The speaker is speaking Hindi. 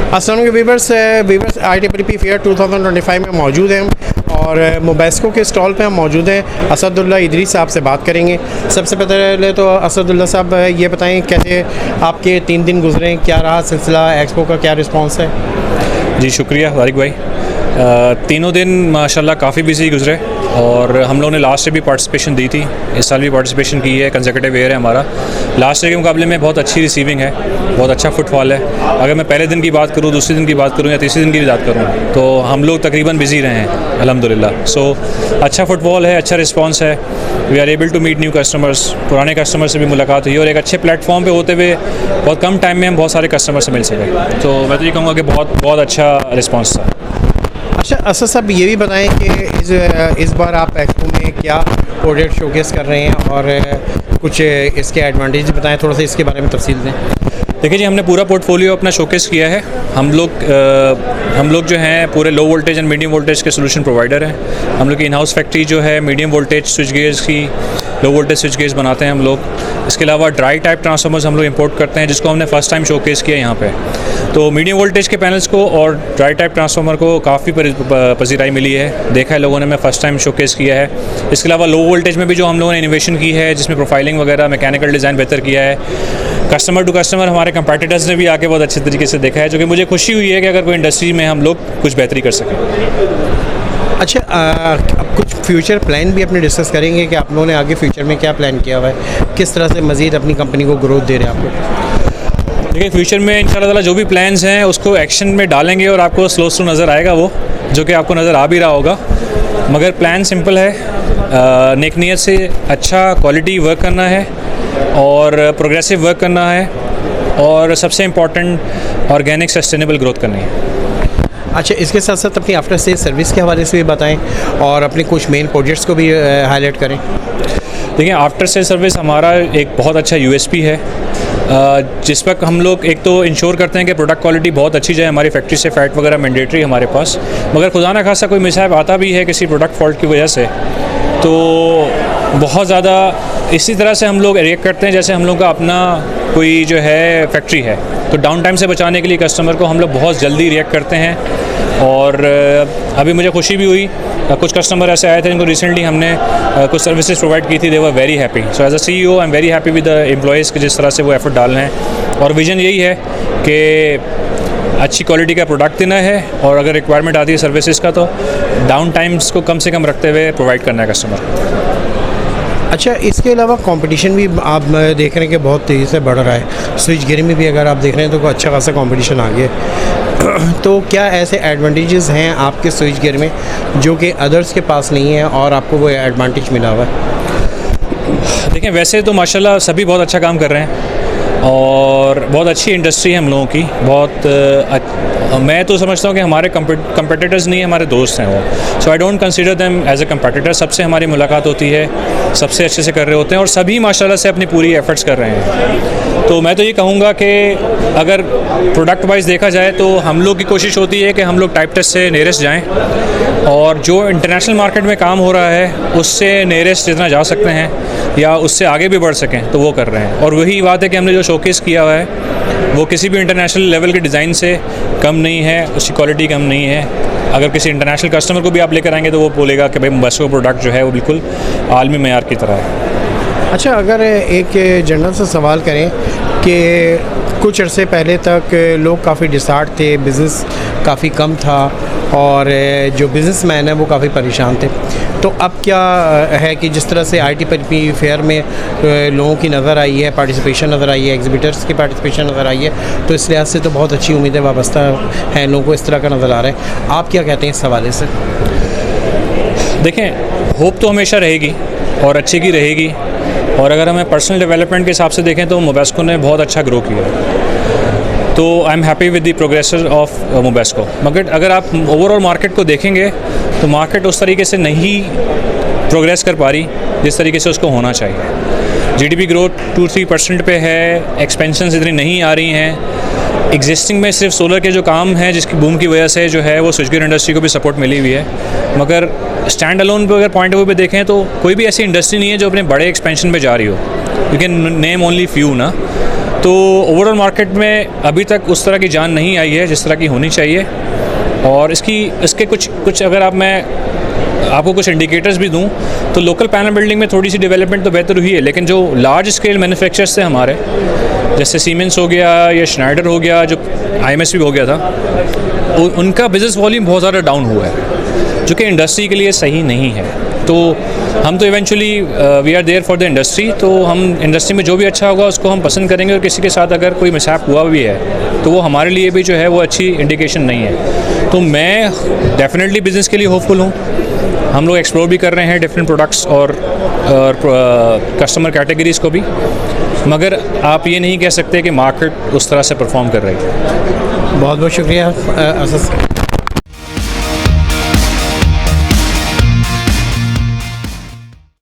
अस्सलाम वालेकुम वीवर्स ITPP फेयर 2025 में मौजूद हैं और मोबेस्को के स्टॉल पे हम मौजूद हैं। असदुल्ला इदरीस साहब से बात करेंगे। सबसे पहले तो असदुल्ला साहब ये बताएं कैसे आपके 3 दिन गुजरे, क्या रहा सिलसिला, एक्सपो का क्या रिस्पांस है? जी शुक्रिया वारिक भाई। तीनों दिन माशाल्लाह काफ़ी बिजी गुजरे और हम लोगों ने लास्ट ईयर भी पार्टिसिपेशन दी थी, इस साल भी पार्टिसिपेशन की है। कंसेक्यूटिव ईयर है हमारा। लास्ट ईयर के मुकाबले में बहुत अच्छी रिसीविंग है, बहुत अच्छा फुटफॉल है। अगर मैं पहले दिन की बात करूँ, दूसरे दिन की बात करूँ या तीसरे दिन की भी बात करूँ तो हम लोग तकरीबन बिजी रहे हैं अल्हम्दुलिल्लाह। सो अच्छा फुटफॉल है, अच्छा रिस्पॉन्स है। We are able to meet new customers, पुराने कस्टमर से भी मुलाकात हुई और एक अच्छे प्लेटफॉर्म पे होते हुए बहुत कम टाइम में हम बहुत सारे कस्टमर से मिल सके। तो मैं तो ये कहूँगा कि बहुत अच्छा रिस्पॉन्स था। अच्छा असद साहब ये भी बताएं कि इस बार आप एक्सपो में क्या प्रोडक्ट शोकेस कर रहे हैं और कुछ इसके एडवांटेज बताएं, थोड़ा सा इसके बारे में तफसील दें। देखिए जी, हमने पूरा पोर्टफोलियो अपना शोकेस किया है। हम लोग जो हैं पूरे low voltage and medium voltage के सोल्यूशन प्रोवाइडर हैं। हम लोग की इन हाउस फैक्ट्री जो है मीडियम वोल्टेज स्विच गेयर्स की, लो वोल्टेज स्विच गेयर्स बनाते हैं हम लोग। इसके अलावा ड्राई टाइप ट्रांसफार्मर्स हम लोग इंपोर्ट करते हैं, जिसको हमने फ़र्स्ट टाइम शोकेस किया यहाँ पे। तो मीडियम वोल्टेज के पैनल्स को और ड्राई टाइप ट्रांसफार्मर को काफ़ी पजीराई मिली है, देखा है लोगों ने, मैं फ़र्स्ट टाइम शोकेस किया है। इसके अलावा लो वोल्टेज में भी जो हम लोगों ने इनोवेशन की है, जिसमें प्रोफाइलिंग वगैरह मैकेनिकल डिज़ाइन बेहतर किया है, कस्टमर टू कस्टमर हमारे कंपेटिटर्स ने भी आके बहुत अच्छे तरीके से देखा है, जो कि मुझे खुशी हुई है कि अगर कोई इंडस्ट्री में हम लोग कुछ बेहतरी कर सकें। अच्छा अब कुछ फ्यूचर प्लान भी अपने डिस्कस करेंगे कि आप लोगों ने आगे फ्यूचर में क्या प्लान किया हुआ है, किस तरह से मज़ीद अपनी कंपनी को ग्रोथ दे रहे हैं आप लोग? देखिए फ्यूचर में इंशाल्लाह ताला जो भी प्लान्स हैं उसको एक्शन में डालेंगे और आपको स्लो नज़र आएगा वो, जो कि आपको नज़र आ भी रहा होगा। मगर प्लान सिंपल है, नेक नियत से अच्छा क्वालिटी वर्क करना है और प्रोग्रेसिव वर्क करना है और सबसे इम्पॉर्टेंट ऑर्गेनिक सस्टेनेबल ग्रोथ करनी है। अच्छा इसके साथ साथ अपनी आफ्टर सेल सर्विस के हवाले से भी बताएं और अपने कुछ मेन प्रोजेक्ट्स को भी हाईलाइट करें। देखिए आफ्टर सेल सर्विस हमारा एक बहुत अच्छा USP है, जिस पर हम लोग एक तो इंश्योर करते हैं कि प्रोडक्ट क्वालिटी बहुत अच्छी जाए। हमारी फैक्ट्री से फैट वगैरह मैंडेटरी हमारे पास, मगर खुदा ना खासा कोई मिसहैप आता भी है किसी प्रोडक्ट फॉल्ट की वजह से तो बहुत ज़्यादा इसी तरह से हम लोग रिएक्ट करते हैं जैसे हम लोग का अपना कोई जो है फैक्ट्री है। तो डाउन टाइम से बचाने के लिए कस्टमर को हम लोग बहुत जल्दी रिएक्ट करते हैं। और अभी मुझे खुशी भी हुई, कुछ कस्टमर ऐसे आए थे जिनको रिसेंटली हमने कुछ सर्विसेज प्रोवाइड की थी, they were very happy. So as a CEO I am very happy with the employees कि जिस तरह से वो एफर्ट डाल रहे हैं। और विजन यही है कि अच्छी क्वालिटी का प्रोडक्ट देना है और अगर रिक्वायरमेंट आती है सर्विसेज का तो डाउन टाइम्स को कम से कम रखते हुए प्रोवाइड करना है कस्टमर को। अच्छा इसके अलावा कंपटीशन भी आप देख रहे हैं कि बहुत तेज़ी से बढ़ रहा है। स्विच गियर में भी अगर आप देख रहे हैं तो अच्छा खासा कंपटीशन आ गया तो क्या ऐसे एडवांटेजेस हैं आपके स्विच गियर में जो कि अदर्स के पास नहीं है और आपको वो एडवांटेज मिला हुआ है? देखें वैसे तो माशाल्लाह सभी बहुत अच्छा काम कर रहे हैं और बहुत अच्छी इंडस्ट्री है हम लोगों की। मैं तो समझता हूँ कि हमारे कंपेटिटर्स नहीं, हमारे दोस्त हैं वो। So I don't consider them as a competitor. सबसे हमारी मुलाकात होती है, सबसे अच्छे से कर रहे होते हैं और सभी माशाल्लाह से अपनी पूरी एफर्ट्स कर रहे हैं। तो मैं तो ये कहूँगा कि अगर प्रोडक्ट वाइज देखा जाए तो हम लोग की कोशिश होती है कि हम लोग टाइप टेस्ट से नियरेस्ट जाएँ और जो इंटरनेशनल मार्केट में काम हो रहा है उससे नियरेस्ट जितना जा सकते हैं या उससे आगे भी बढ़ सकें तो वो कर रहे हैं। और वही बात है कि हमने जो शोकेस किया हुआ है वो किसी भी इंटरनेशनल लेवल के डिज़ाइन से कम नहीं है, उसकी क्वालिटी कम नहीं है। अगर किसी इंटरनेशनल कस्टमर को भी आप लेकर आएंगे तो वो बोलेगा कि भाई मोबेस्को प्रोडक्ट जो है वो बिल्कुल आलमी मेयार की तरह है। अच्छा अगर एक जनरल से सवाल करें कि कुछ अरसे पहले तक लोग काफ़ी डिसहार्ट थे, बिज़नेस काफ़ी कम था और जो बिज़नेसमैन है वो काफ़ी परेशान थे, तो अब क्या है कि जिस तरह से ITPP फेयर में लोगों की नज़र आई है, पार्टिसिपेशन नज़र आई है, एग्जिबिटर्स की पार्टिसिपेशन नज़र आई है, तो इस लिहाज से तो बहुत अच्छी उम्मीदें वाबस्ता हैं, लोगों को इस तरह का नज़र आ रहा है। आप क्या कहते हैं इस हवाले से? देखें होप तो हमेशा रहेगी और अच्छी की रहेगी और अगर हमें पर्सनल डेवलपमेंट के हिसाब से देखें तो मोबेस्को ने बहुत अच्छा ग्रो किया। तो I am happy with the progress of मोबेस्को। मगर अगर आप ओवरऑल मार्केट को देखेंगे तो मार्केट उस तरीके से नहीं प्रोग्रेस कर पा रही जिस तरीके से उसको होना चाहिए। GDP ग्रोथ 2-3% पे है, एक्सपेंशंस इतनी नहीं आ रही हैं। एग्जिस्टिंग में सिर्फ सोलर के जो काम हैं जिसकी बूम की वजह से जो है वो स्विच गियर इंडस्ट्री को भी सपोर्ट मिली हुई है, मगर स्टैंड अलोन पे अगर पॉइंट ऑफ व्यू पे देखें तो कोई भी ऐसी इंडस्ट्री नहीं है जो अपने बड़े एक्सपेंशन पे जा रही हो। You can name only few ना। तो ओवरऑल मार्केट में अभी तक उस तरह की जान नहीं आई है जिस तरह की होनी चाहिए, और इसके कुछ अगर मैं आपको कुछ इंडिकेटर्स भी दूं तो लोकल पैनल बिल्डिंग में थोड़ी सी डेवलपमेंट तो बेहतर हुई है, लेकिन जो लार्ज स्केल मैन्युफैक्चरर्स थे हमारे, जैसे सीमेंस हो गया या श्नाइडर हो गया, जो IMS भी हो गया था, उनका बिज़नेस वॉल्यूम बहुत ज़्यादा डाउन हुआ है, जो कि इंडस्ट्री के लिए सही नहीं है। तो हम तो eventually we are there for the industry, तो हम इंडस्ट्री में जो भी अच्छा होगा उसको हम पसंद करेंगे, और किसी के साथ अगर कोई मिसहैप हुआ भी है तो वो हमारे लिए भी जो है वो अच्छी इंडिकेशन नहीं है। तो मैं डेफिनेटली बिज़नेस के लिए होपफुल हूँ। हम लोग एक्सप्लोर भी कर रहे हैं डिफरेंट प्रोडक्ट्स और कस्टमर कैटेगरीज़ को भी, मगर आप ये नहीं कह सकते कि मार्केट उस तरह से परफॉर्म कर रही है। बहुत बहुत शुक्रिया असद।